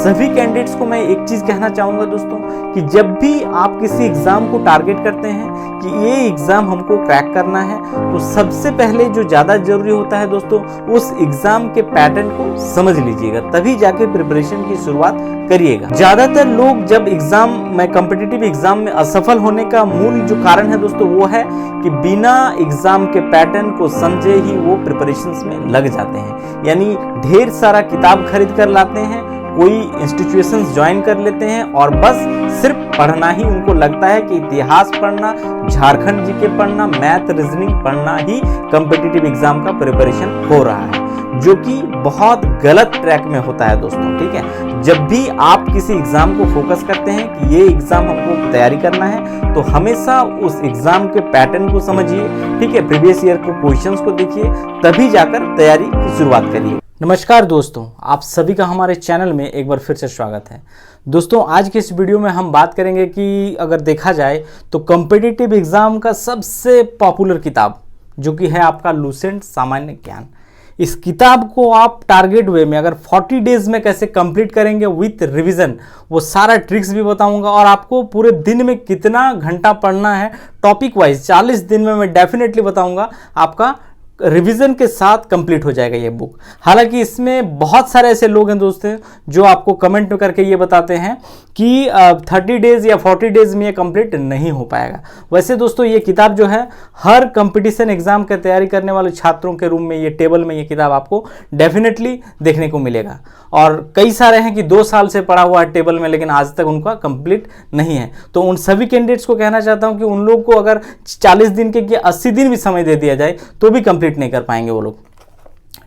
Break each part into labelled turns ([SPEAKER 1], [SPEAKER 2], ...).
[SPEAKER 1] सभी कैंडिडेट्स को मैं एक चीज कहना चाहूंगा दोस्तों कि जब भी आप किसी एग्जाम को टारगेट करते हैं कि ये एग्जाम हमको क्रैक करना है, तो सबसे पहले जो ज्यादा जरूरी होता है दोस्तों, उस एग्जाम के पैटर्न को समझ लीजिएगा, तभी जाके प्रिपरेशन की शुरुआत करिएगा। ज्यादातर लोग जब एग्जाम में कॉम्पिटिटिव एग्जाम में असफल होने का मूल जो कारण है दोस्तों, वो है कि बिना एग्जाम के पैटर्न को समझे ही वो प्रिपरेशंस में लग जाते हैं। यानी ढेर सारा किताब खरीद कर लाते हैं, कोई इंस्टीट्यूशंस ज्वाइन कर लेते हैं और बस सिर्फ पढ़ना ही उनको लगता है कि इतिहास पढ़ना, झारखंड जीके पढ़ना, मैथ रीजनिंग पढ़ना ही कॉम्पिटिटिव एग्जाम का प्रिपरेशन हो रहा है, जो कि बहुत गलत ट्रैक में होता है दोस्तों। ठीक है, जब भी आप किसी एग्जाम को फोकस करते हैं कि ये एग्जाम हमको तैयारी करना है, तो हमेशा उस एग्जाम के पैटर्न को समझिए। ठीक है, प्रीवियस ईयर को क्वेश्चंस को देखिए, तभी जाकर तैयारी की शुरुआत करिए। नमस्कार दोस्तों, आप सभी का हमारे चैनल में एक बार फिर से स्वागत है। दोस्तों, आज के इस वीडियो में हम बात करेंगे कि अगर देखा जाए तो कॉम्पिटिटिव एग्जाम का सबसे पॉपुलर किताब जो कि है आपका लूसेंट सामान्य ज्ञान। इस किताब को आप टारगेट वे में अगर 40 डेज में कैसे कंप्लीट करेंगे विथ रिवीजन, वो सारा ट्रिक्स भी बताऊंगा और आपको पूरे दिन में कितना घंटा पढ़ना है टॉपिक वाइज 40 दिन में मैं डेफिनेटली बताऊंगा। आपका रिवीजन के साथ कंप्लीट हो जाएगा ये बुक। हालांकि इसमें बहुत सारे ऐसे लोग हैं दोस्तों जो आपको कमेंट में करके ये बताते हैं कि 30 डेज या 40 डेज में ये कंप्लीट नहीं हो पाएगा। वैसे दोस्तों, ये किताब जो है हर कंपटीशन एग्जाम की तैयारी करने वाले छात्रों के रूम में, ये टेबल में ये किताब आपको डेफिनेटली देखने को मिलेगा। और कई सारे हैं कि 2 साल से पढ़ा हुआ है टेबल में, लेकिन आज तक उनका कंप्लीट नहीं है। तो उन सभी कैंडिडेट्स को कहना चाहता हूं कि उन लोग को अगर 40 दिन के 80 दिन भी समय दे दिया जाए तो भी कंप्लीट नहीं कर पाएंगे वो लोग।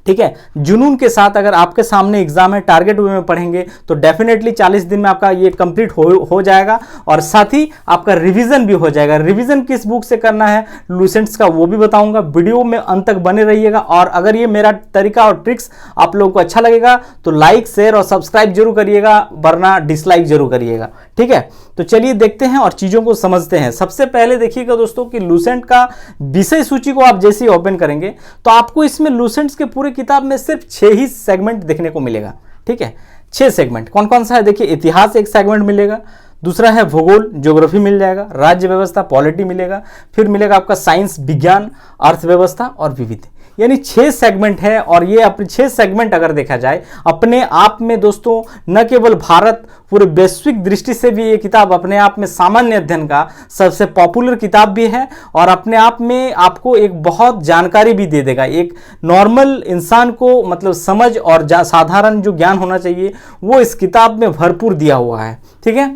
[SPEAKER 1] ठीक है, जुनून के साथ अगर आपके सामने एग्जाम है, टारगेट वे में पढ़ेंगे तो डेफिनेटली 40 दिन में आपका ये कंप्लीट हो जाएगा और साथ ही आपका रिवीजन भी हो जाएगा। रिवीजन किस बुक से करना है लूसेंट्स का, वो भी बताऊंगा। वीडियो में अंत तक बने रहिएगा और अगर ये मेरा तरीका और ट्रिक्स आप लोगों को अच्छा लगेगा तो लाइक, शेयर और सब्सक्राइब जरूर करिएगा, वरना डिसलाइक जरूर करिएगा। ठीक है, तो चलिए देखते हैं और चीजों को समझते हैं। सबसे पहले देखिएगा दोस्तों कि लूसेंट का विषय सूची को आप जैसे ही ओपन करेंगे तो आपको इसमें लूसेंट्स के पूरे किताब में सिर्फ 6 ही सेगमेंट देखने को मिलेगा। ठीक है, 6 सेगमेंट कौन कौन सा है देखिए। इतिहास एक सेगमेंट मिलेगा, दूसरा है भूगोल, ज्योग्राफी मिल जाएगा, राज्य व्यवस्था पॉलिटी मिलेगा, फिर मिलेगा आपका साइंस विज्ञान, अर्थव्यवस्था और विविध। यानी 6 सेगमेंट है और ये अपने 6 सेगमेंट अगर देखा जाए अपने आप में दोस्तों, न केवल भारत, पूरे वैश्विक दृष्टि से भी ये किताब अपने आप में सामान्य अध्ययन का सबसे पॉपुलर किताब भी है और अपने आप में आपको एक बहुत जानकारी भी दे देगा। एक नॉर्मल इंसान को मतलब समझ और साधारण जो ज्ञान होना चाहिए वो इस किताब में भरपूर दिया हुआ है। ठीक है,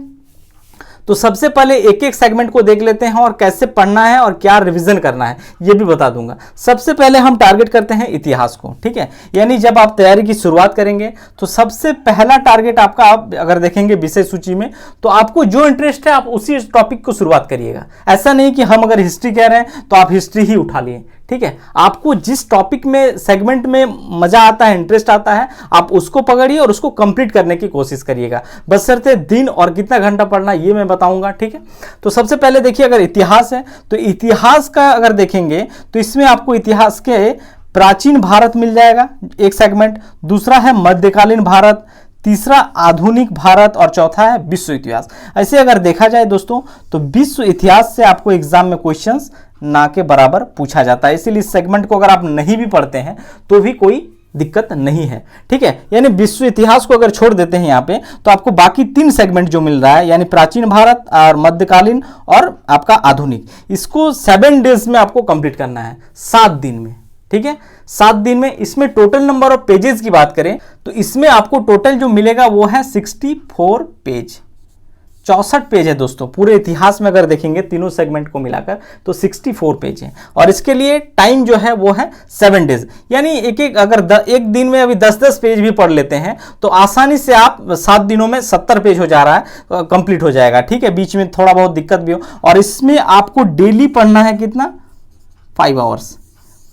[SPEAKER 1] तो सबसे पहले एक एक सेगमेंट को देख लेते हैं और कैसे पढ़ना है और क्या रिवीजन करना है ये भी बता दूंगा। सबसे पहले हम टारगेट करते हैं इतिहास को। ठीक है, यानी जब आप तैयारी की शुरुआत करेंगे तो सबसे पहला टारगेट आपका, आप अगर देखेंगे विषय सूची में, तो आपको जो इंटरेस्ट है आप उसी टॉपिक को शुरुआत करिएगा। ऐसा नहीं कि हम अगर हिस्ट्री कह रहे हैं तो आप हिस्ट्री ही उठा लिए। ठीक है, आपको जिस टॉपिक में सेगमेंट में मजा आता है, इंटरेस्ट आता है, आप उसको पकड़िए और उसको कंप्लीट करने की कोशिश करिएगा। बशर्ते दिन और कितना घंटा पढ़ना ये मैं बताऊंगा। ठीक है, तो सबसे पहले देखिए अगर इतिहास है तो इतिहास का अगर देखेंगे तो इसमें आपको इतिहास के प्राचीन भारत मिल जाएगा एक सेगमेंट, दूसरा है मध्यकालीन भारत, तीसरा आधुनिक भारत और चौथा है विश्व इतिहास। ऐसे अगर देखा जाए दोस्तों तो विश्व इतिहास से आपको एग्जाम में क्वेश्चंस ना के बराबर पूछा जाता है, इसीलिए इस सेगमेंट को अगर आप नहीं भी पढ़ते हैं तो भी कोई दिक्कत नहीं है। ठीक है, यानी विश्व इतिहास को अगर छोड़ देते हैं यहाँ पे तो आपको बाकी 3 सेगमेंट जो मिल रहा है, यानी प्राचीन भारत और मध्यकालीन और आपका आधुनिक, इसको 7 डेज में आपको कंप्लीट करना है, 7 दिन में। ठीक है, 7 दिन में। इसमें टोटल नंबर ऑफ पेजेस की बात करें तो इसमें आपको टोटल जो मिलेगा वो है 64 पेज, 64 पेज है दोस्तों। पूरे इतिहास में अगर देखेंगे तीनों सेगमेंट को मिलाकर तो 64 पेज है और इसके लिए टाइम जो है वो है 7 डेज। यानी एक अगर एक दिन में अभी 10-10 पेज भी पढ़ लेते हैं तो आसानी से आप 7 दिनों में 70 पेज हो जा रहा है, कंप्लीट हो जाएगा। ठीक है, बीच में थोड़ा बहुत दिक्कत भी हो। और इसमें आपको डेली पढ़ना है कितना, 5 आवर्स,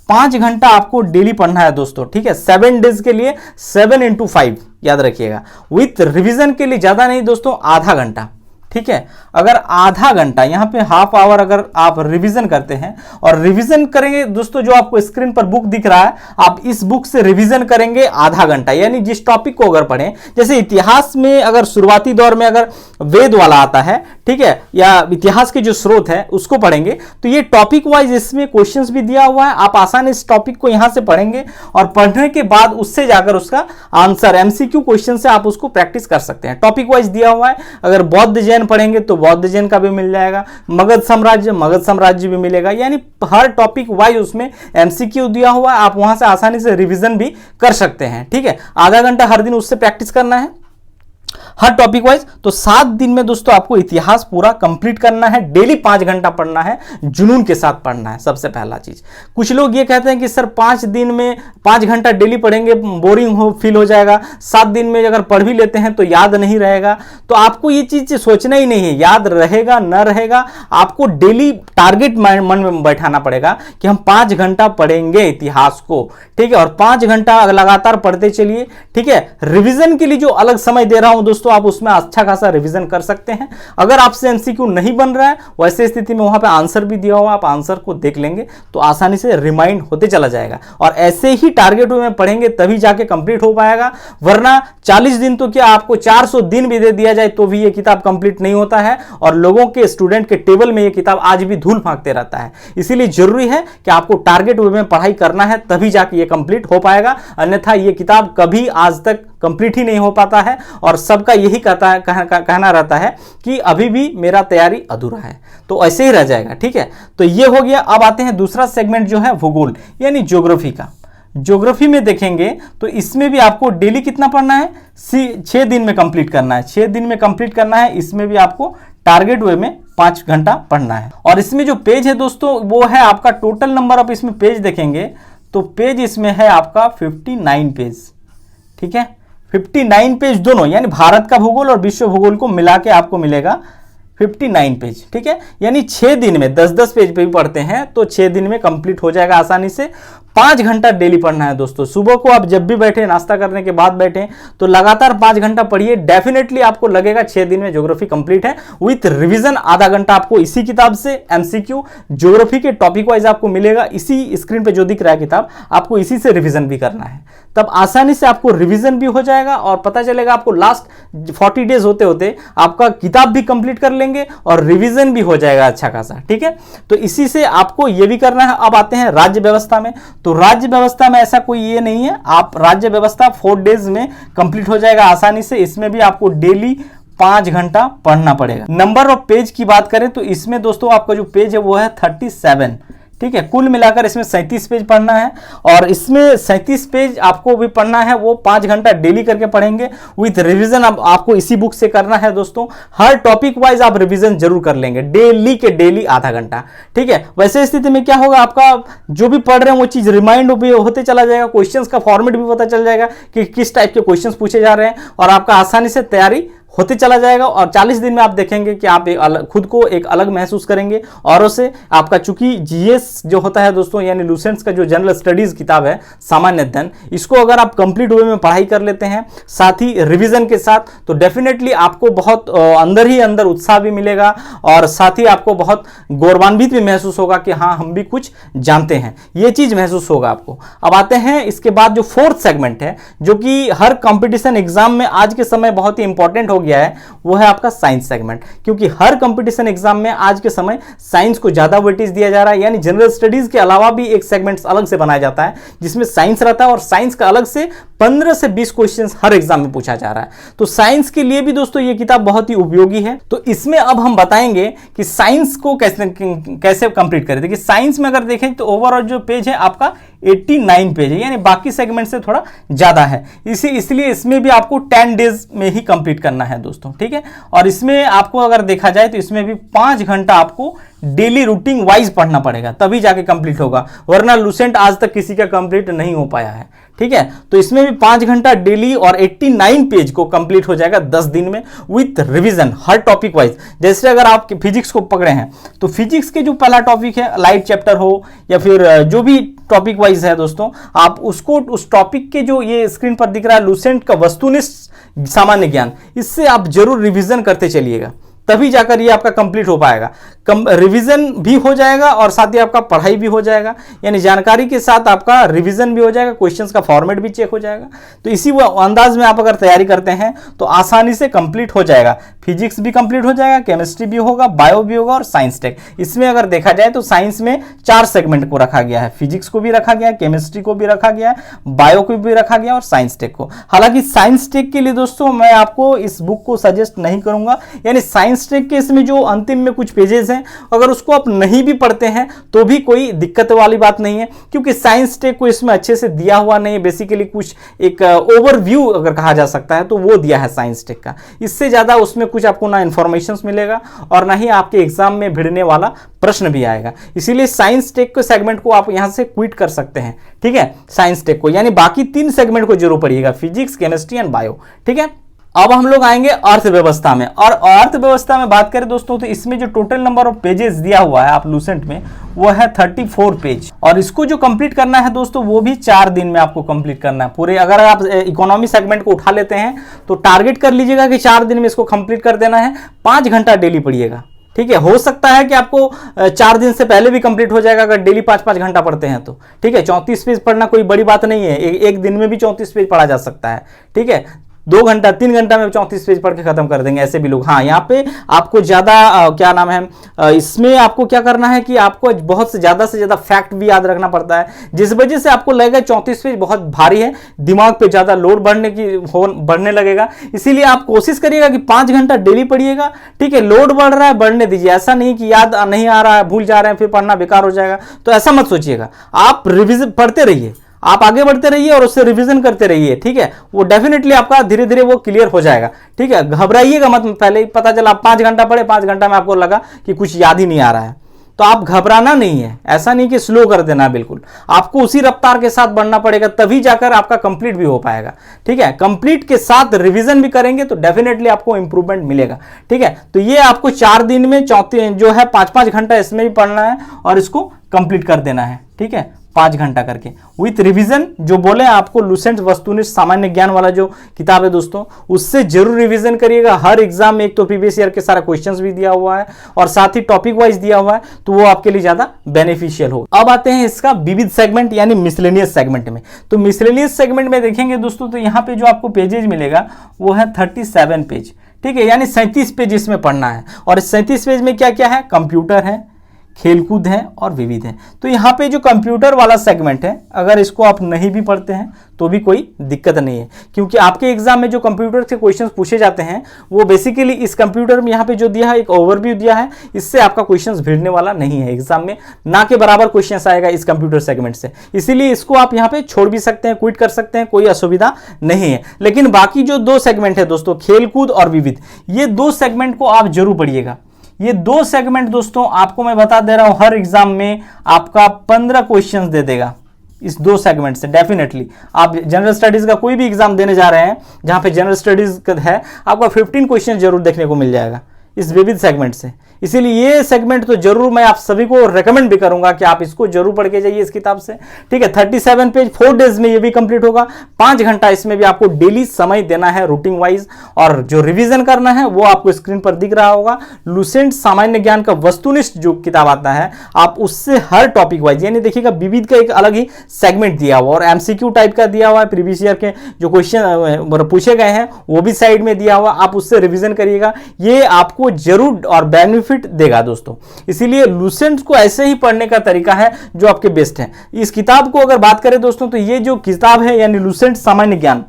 [SPEAKER 1] 5 घंटा आपको डेली पढ़ना है दोस्तों। ठीक है, 7 डेज के लिए 7 × 5 याद रखिएगा। विथ रिवीजन के लिए ज्यादा नहीं दोस्तों, आधा घंटा। ठीक है। अगर आधा घंटा, यहाँ पे हाफ आवर अगर आप रिवीजन करते हैं और रिवीजन करेंगे दोस्तों, जो आपको स्क्रीन पर बुक दिख रहा है, आप इस बुक से रिवीजन करेंगे आधा घंटा, यानी जिस टॉपिक को अगर पढ़ें, जैसे इतिहास में अगर शुरुआती दौर में अगर वेद वाला आता है, ठीक है, या इतिहास के जो स्रोत है उसको पढ़ेंगे, तो ये टॉपिक वाइज इसमें क्वेश्चंस भी दिया हुआ है, आप आसानी इस टॉपिक को यहां से पढ़ेंगे और पढ़ने के बाद उससे जाकर उसका आंसर एमसीक्यू क्वेश्चन से आप उसको प्रैक्टिस कर सकते हैं। टॉपिक वाइज दिया हुआ है। अगर बौद्ध जैन पढ़ेंगे तो बौद्ध जैन का भी मिल जाएगा, मगध साम्राज्य भी मिलेगा, यानी हर टॉपिक वाइज उसमें एमसीक्यू दिया हुआ है, आप वहां से आसानी से रिवीजन भी कर सकते हैं। ठीक है, आधा घंटा हर दिन उससे प्रैक्टिस करना है हर टॉपिक वाइज। तो 7 दिन में दोस्तों आपको इतिहास पूरा कंप्लीट करना है, डेली 5 घंटा पढ़ना है, जुनून के साथ पढ़ना है, सबसे पहला चीज। कुछ लोग ये कहते हैं कि सर 5 दिन में 5 घंटा डेली पढ़ेंगे बोरिंग फील हो जाएगा, 7 दिन में अगर पढ़ भी लेते हैं तो याद नहीं रहेगा। तो आपको ये चीज सोचना ही नहीं है, याद रहेगा न रहेगा, आपको डेली टारगेट मन में बैठाना पड़ेगा कि हम 5 घंटा पढ़ेंगे इतिहास को, ठीक है, और 5 घंटा लगातार पढ़ते चलिए। ठीक है, रिविजन के लिए जो अलग समय दे रहा हूं दोस्तों, आप उसमें अच्छा खासा रिवीजन कर सकते हैं। अगर आपसे एमसीक्यू नहीं बन रहा है, वैसे स्थिति में वहां पे आंसर भी दिया हुआ, आप आंसर को देख लेंगे तो आसानी से रिमाइंड होते चला जाएगा। और ऐसे ही टारगेट में पढ़ेंगे तभी जाके कंप्लीट हो पाएगा, वरना 40 दिन तो क्या आपको 400 दिन भी दे दिया जाए तो भी ये किताब कंप्लीट नहीं होता है। और लोगों के स्टूडेंट के टेबल में ये किताब आज भी धूल फांकते रहता है। इसीलिए जरूरी है कि आपको टारगेट वे में पढ़ाई करना है, तभी जाके ये कंप्लीट हो पाएगा, अन्यथा ये किताब कभी आज तक कंप्लीट ही नहीं हो पाता है। और सबका यही कहना रहता है कि अभी भी मेरा तैयारी अधूरा है, तो ऐसे ही रह जाएगा। ठीक है, तो ये हो गया। अब आते हैं दूसरा सेगमेंट जो है भूगोल यानी ज्योग्राफी का। ज्योग्राफी में देखेंगे तो इसमें भी आपको डेली कितना पढ़ना है, 6 दिन में कंप्लीट करना है, 6 दिन में कंप्लीट करना है। इसमें भी आपको टारगेट वे में 5 घंटा पढ़ना है। और इसमें जो पेज है दोस्तों, वो है आपका टोटल नंबर ऑफ, इसमें पेज देखेंगे तो पेज इसमें है आपका 59 पेज। ठीक है, 59 पेज दोनों, यानी भारत का भूगोल और विश्व भूगोल को मिला के आपको मिलेगा 59 पेज। ठीक है, यानी 6 दिन में 10-10 पेज पे भी पढ़ते हैं तो 6 दिन में कंप्लीट हो जाएगा आसानी से। 5 घंटा डेली पढ़ना है दोस्तों। सुबह को आप जब भी बैठे, नाश्ता करने के बाद बैठे तो लगातार 5 घंटा पढ़िए, डेफिनेटली आपको लगेगा 6 दिन में ज्योग्राफी कंप्लीट है। विथ रिवीजन आधा घंटा आपको इसी किताब से एमसीक्यू ज्योग्राफी के टॉपिक वाइज आपको मिलेगा। इसी स्क्रीन पे जो दिख रहा है किताब, आपको इसी से रिवीजन भी करना है, तब आसानी से आपको रिवीजन भी हो जाएगा और पता चलेगा आपको लास्ट 40 डेज होते होते आपका किताब भी कंप्लीट कर लेंगे और रिवीजन भी हो जाएगा अच्छा खासा। ठीक है, तो इसी से आपको ये भी करना है। अब आते हैं राज्य व्यवस्था में। तो राज्य व्यवस्था में ऐसा कोई ये नहीं है, आप राज्य व्यवस्था 4 डेज में कंप्लीट हो जाएगा आसानी से। इसमें भी आपको डेली 5 घंटा पढ़ना पड़ेगा। नंबर ऑफ पेज की बात करें तो इसमें दोस्तों आपका जो पेज है वो है 37। ठीक है, कुल मिलाकर इसमें 37 पेज पढ़ना है और इसमें 37 पेज आपको भी पढ़ना है, वो 5 घंटा डेली करके पढ़ेंगे विथ रिवीजन। अब आपको इसी बुक से करना है दोस्तों, हर टॉपिक वाइज आप रिवीजन जरूर कर लेंगे, डेली के डेली आधा घंटा। ठीक है, वैसे स्थिति में क्या होगा, आपका जो भी पढ़ रहे हैं वो चीज रिमाइंड होते चला जाएगा, क्वेश्चंस का फॉर्मेट भी पता चल जाएगा कि किस टाइप के क्वेश्चंस पूछे जा रहे हैं और आपका आसानी से तैयारी होते चला जाएगा। और 40 दिन में आप देखेंगे कि आप खुद को एक अलग महसूस करेंगे औरों से। आपका चूंकि जीएस जो होता है दोस्तों, यानी लूसेंट्स का जो जनरल स्टडीज किताब है, सामान्य अध्ययन, इसको अगर आप कंप्लीट वे में पढ़ाई कर लेते हैं साथ ही रिवीजन के साथ, तो डेफिनेटली आपको बहुत अंदर ही अंदर उत्साह भी मिलेगा और साथ ही आपको बहुत गौरवान्वित भी महसूस होगा कि हाँ हम भी कुछ जानते हैं, ये चीज महसूस होगा आपको। अब आते हैं इसके बाद जो 4th सेगमेंट है, जो कि हर कंपटीशन एग्जाम में आज के समय बहुत ही इंपॉर्टेंट हो गया है, वो है आपका साइंस सेगमेंट। क्योंकि हर कंपटीशन एग्जाम में आज के समय साइंस को ज्यादा वेटेज दिया जा रहा है, यानी जनरल स्टडीज के अलावा भी एक सेगमेंट अलग से बनाया जाता है जिसमें साइंस रहता है और साइंस का अलग से 15 से 20 क्वेश्चंस हर एग्जाम में पूछा जा रहा है। तो साइंस के लिए भी दोस्तों ये किताब बहुत ही उपयोगी है। तो इसमें अब हम बताएंगे कि साइंस को कैसे कंप्लीट करें। देखिए साइंस में अगर देखें तो ओवरऑल जो पेज है आपका 89 पेज है, यानी बाकी सेगमेंट से थोड़ा ज्यादा है, इसलिए इसमें भी आपको 10 डेज में ही कंप्लीट करना है दोस्तों। ठीक है, और इसमें आपको अगर देखा जाए तो इसमें भी 5 घंटा आपको डेली रूटीन वाइज पढ़ना पड़ेगा, तभी जाके कंप्लीट होगा, वरना लूसेंट आज तक किसी का कंप्लीट नहीं हो पाया है। ठीक है, तो इसमें भी 5 घंटा डेली और 89 पेज को कंप्लीट हो जाएगा 10 दिन में with revision her topic wise. जैसे अगर आप फिजिक्स को पकड़े हैं तो फिजिक्स के जो पहला टॉपिक है, लाइट चैप्टर हो या फिर जो भी टॉपिक वाइज है दोस्तों, आप उसको उस टॉपिक के जो ये स्क्रीन पर दिख रहा है लूसेंट का वस्तुनिष्ठ सामान्य ज्ञान, इससे आप जरूर रिवीजन करते चलिएगा। तभी जाकर ये आपका कंप्लीट हो पाएगा। रिवीजन भी हो जाएगा और साथ ही आपका पढ़ाई भी हो जाएगा, यानी जानकारी के साथ आपका रिवीजन भी हो जाएगा, क्वेश्चंस का फॉर्मेट भी चेक हो जाएगा। तो इसी अंदाज में आप अगर तैयारी करते हैं तो आसानी से कंप्लीट हो जाएगा। फिजिक्स भी कंप्लीट हो जाएगा, केमिस्ट्री भी होगा, बायो भी होगा और साइंस टेक। इसमें अगर देखा जाए तो साइंस में 4 सेगमेंट को रखा गया है, फिजिक्स को भी रखा गया है, केमिस्ट्री को भी रखा गया है, बायो को भी रखा गया और साइंस टेक को। हालांकि साइंस टेक के लिए दोस्तों मैं आपको इस बुक को सजेस्ट नहीं करूंगा, यानी साइंस टेक के इसमें जो अंतिम में कुछ पेजेस हैं अगर उसको आप नहीं भी पढ़ते हैं तो भी कोई दिक्कत वाली बात नहीं है, क्योंकि साइंस टेक को इसमें अच्छे से दिया हुआ नहीं है। बेसिकली कुछ एक ओवरव्यू अगर कहा जा सकता है तो वो दिया है साइंस टेक का। इससे ज्यादा उसमें कुछ आपको ना इंफॉर्मेशन मिलेगा और ना ही आपके एग्जाम में भिड़ने वाला प्रश्न भी आएगा। इसीलिए साइंस टेक के सेगमेंट को आप यहां से क्विट कर सकते हैं, ठीक है, साइंस टेक को, यानी बाकी 3 सेगमेंट को जरूर पढ़िएगा, फिजिक्स, केमिस्ट्री एंड बायो, ठीक है। अब हम लोग आएंगे अर्थव्यवस्था में, और अर्थव्यवस्था में बात करें दोस्तों तो इसमें जो टोटल नंबर ऑफ पेजेस दिया हुआ है आप लूसेंट में वो है 34 पेज, और इसको जो कंप्लीट करना है दोस्तों वो भी 4 दिन में आपको कंप्लीट करना है पूरे। अगर आप इकोनॉमी सेगमेंट को उठा लेते हैं तो टारगेट कर लीजिएगा कि 4 दिन में इसको कंप्लीट कर देना है। 5 घंटा डेली पढ़िएगा, ठीक है। हो सकता है कि आपको 4 दिन से पहले भी कंप्लीट हो जाएगा अगर डेली 5-5 घंटा पढ़ते हैं तो, ठीक है। 34 पेज पढ़ना कोई बड़ी बात नहीं है, एक दिन में भी 34 पेज पढ़ा जा सकता है, ठीक है। 2 घंटा 3 घंटा में 34 पेज पढ़ के खत्म कर देंगे ऐसे भी लोग। हाँ, यहाँ पे आपको ज्यादा क्या नाम है, इसमें आपको क्या करना है कि आपको बहुत से ज्यादा फैक्ट भी याद रखना पड़ता है, जिस वजह से आपको लगेगा 34 पेज बहुत भारी है, दिमाग पे ज्यादा लोड बढ़ने लगेगा। इसीलिए आप कोशिश करिएगा कि 5 घंटा डेली पढ़िएगा, ठीक है। लोड बढ़ रहा है बढ़ने दीजिए, ऐसा नहीं कि याद नहीं आ रहा है, भूल जा रहे हैं, फिर पढ़ना बेकार हो जाएगा, तो ऐसा मत सोचिएगा। आप रिविजन पढ़ते रहिए, आप आगे बढ़ते रहिए और उससे रिवीजन करते रहिए, ठीक है। वो डेफिनेटली आपका धीरे धीरे वो क्लियर हो जाएगा, ठीक है। घबराइएगा मत, पहले ही पता चला आप 5 घंटा पढ़े, 5 घंटा में आपको लगा कि कुछ याद ही नहीं आ रहा है, तो आप घबराना नहीं है, ऐसा नहीं कि स्लो कर देना, बिल्कुल आपको उसी रफ्तार के साथ बढ़ना पड़ेगा, तभी जाकर आपका कंप्लीट भी हो पाएगा, ठीक है। कंप्लीट के साथ रिवीजन भी करेंगे तो डेफिनेटली आपको इंप्रूवमेंट मिलेगा, ठीक है। तो ये आपको 4 दिन में जो है 5-5 घंटा इसमें भी पढ़ना है और इसको कंप्लीट कर देना है, ठीक है, 5 घंटा करके विथ रिवीजन। जो बोले आपको लूसेंट वस्तुनिष्ठ सामान्य ज्ञान वाला जो किताब है दोस्तों, उससे जरूर रिवीजन करिएगा। हर एग्जाम में एक तो प्रीवियस ईयर के सारा क्वेश्चंस भी दिया हुआ है और साथ ही टॉपिक वाइज दिया हुआ है, तो वो आपके लिए ज्यादा बेनिफिशियल होगा। अब आते हैं इसका विविध सेगमेंट यानी मिसलेनियस सेगमेंट में। तो मिसलेनियस सेगमेंट में देखेंगे दोस्तों तो यहाँ पे जो आपको पेजेज मिलेगा वो है 37 पेज, ठीक है, यानी 37 पेज इसमें पढ़ना है। और 37 पेज में क्या क्या है, कंप्यूटर है, खेलकूद है और विविध है। तो यहाँ पे जो कंप्यूटर वाला सेगमेंट है, अगर इसको आप नहीं भी पढ़ते हैं तो भी कोई दिक्कत नहीं है, क्योंकि आपके एग्जाम में जो कंप्यूटर से क्वेश्चंस पूछे जाते हैं वो बेसिकली इस कंप्यूटर में यहाँ पे जो दिया है एक ओवरव्यू दिया है, इससे आपका क्वेश्चंस भिड़ने वाला नहीं है एग्जाम में, ना के बराबर क्वेश्चंस आएगा इस कंप्यूटर सेगमेंट से। इसीलिए इसको आप यहाँ पे छोड़ भी सकते हैं, क्विट कर सकते हैं, कोई असुविधा नहीं है। लेकिन बाकी जो 2 सेगमेंट है दोस्तों, खेलकूद और विविध, ये 2 सेगमेंट को आप जरूर पढ़िएगा। ये 2 सेगमेंट दोस्तों आपको मैं बता दे रहा हूं, हर एग्जाम में आपका 15 क्वेश्चंस दे देगा इस 2 सेगमेंट से। डेफिनेटली आप जनरल स्टडीज का कोई भी एग्जाम देने जा रहे हैं जहां पे जनरल स्टडीज है, आपका 15 क्वेश्चन जरूर देखने को मिल जाएगा इस विविध सेगमेंट से। इसीलिए ये सेगमेंट तो जरूर मैं आप सभी को रेकमेंड भी करूंगा कि आप इसको जरूर पढ़ के जाइए इस किताब से, ठीक है। 37 पेज 4 डेज में ये भी कंप्लीट होगा। 5 घंटा इसमें भी आपको डेली समय देना है रूटीन वाइज, और जो रिवीजन करना है वो आपको स्क्रीन पर दिख रहा होगा। लूसेंट सामान्य ज्ञान का वस्तुनिष्ठ जो किताब आता है, आप उससे हर टॉपिक वाइज, यानी देखिएगा विविध का एक अलग ही सेगमेंट दिया हुआ और एमसीक्यू टाइप का दिया हुआ है, प्रीवियस ईयर के जो क्वेश्चन पूछे गए हैं वो भी साइड में दिया हुआ, आप उससे रिवीजन करिएगा। ये आपको जरूर और बेनिफिट देगा दोस्तों। इसीलिए लूसेंट को ऐसे ही पढ़ने का तरीका है जो आपके बेस्ट है। इस किताब को अगर बात करें दोस्तों तो ये जो किताब है यानी लूसेंट सामान्य ज्ञान,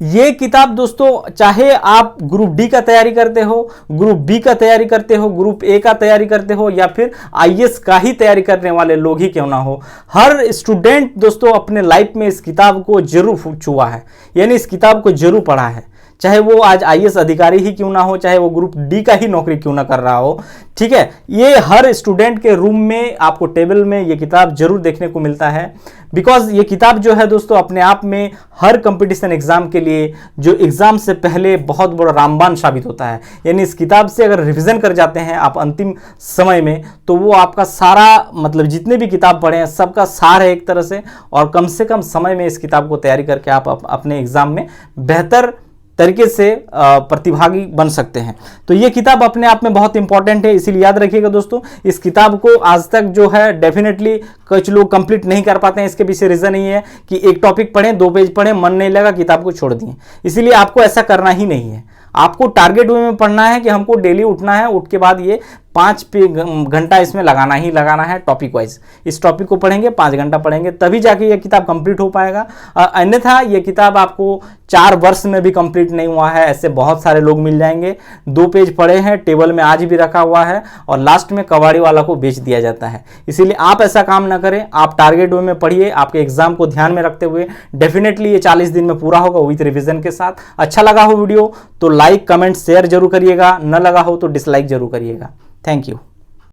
[SPEAKER 1] ये किताब दोस्तों चाहे आप ग्रुप डी का तैयारी करते हो, ग्रुप बी का तैयारी करते हो, ग्रुप ए का तैयारी करते हो, या फिर आईएएस का ही तैयारी करने वाले लोग ही क्यों ना हो, हर स्टूडेंट दोस्तों अपने लाइफ में इस किताब को जरूर छुआ है, यानी इस किताब को जरूर पढ़ा है। चाहे वो आज आईएएस अधिकारी ही क्यों ना हो, चाहे वो ग्रुप डी का ही नौकरी क्यों ना कर रहा हो, ठीक है। ये हर स्टूडेंट के रूम में आपको टेबल में ये किताब जरूर देखने को मिलता है, बिकॉज ये किताब जो है दोस्तों अपने आप में हर कंपटीशन एग्जाम के लिए जो एग्जाम से पहले बहुत बड़ा रामबाण साबित होता है। यानी इस किताब से अगर रिवीजन कर जाते हैं आप अंतिम समय में, तो वो आपका सारा मतलब जितने भी किताब पढ़े हैं सबका सार है एक तरह से, और कम से कम समय में इस किताब को तैयारी करके आप अपने एग्जाम में बेहतर तरीके से प्रतिभागी बन सकते हैं। तो ये किताब अपने आप में बहुत इंपॉर्टेंट है, इसीलिए याद रखिएगा दोस्तों। इस किताब को आज तक जो है डेफिनेटली कुछ लोग कंप्लीट नहीं कर पाते हैं। इसके पीछे रीजन ये है कि एक टॉपिक पढ़ें, 2 पेज पढ़ें, मन नहीं लगा, किताब को छोड़ दिए। इसीलिए आपको ऐसा करना ही नहीं है। आपको टारगेट वे में पढ़ना है कि हमको डेली उठना है, उठ के बाद ये 5 घंटा इसमें लगाना ही लगाना है टॉपिक वाइज। इस टॉपिक को पढ़ेंगे, 5 घंटा पढ़ेंगे, तभी जाके ये किताब कंप्लीट हो पाएगा। अन्यथा ये किताब आपको 4 वर्ष में भी कंप्लीट नहीं हुआ है, ऐसे बहुत सारे लोग मिल जाएंगे। 2 पेज पढ़े हैं, टेबल में आज भी रखा हुआ है और लास्ट में कबाड़ी वाला को बेच दिया जाता है। इसीलिए आप ऐसा काम ना करें, आप टारगेट वे में पढ़िए, आपके एग्जाम को ध्यान में रखते हुए। डेफिनेटली ये 40 दिन में पूरा होगा विद रिविजन के साथ। अच्छा लगा हो वीडियो तो लाइक, कमेंट, शेयर जरूर करिएगा, न लगा हो तो डिसलाइक जरूर करिएगा। Thank you.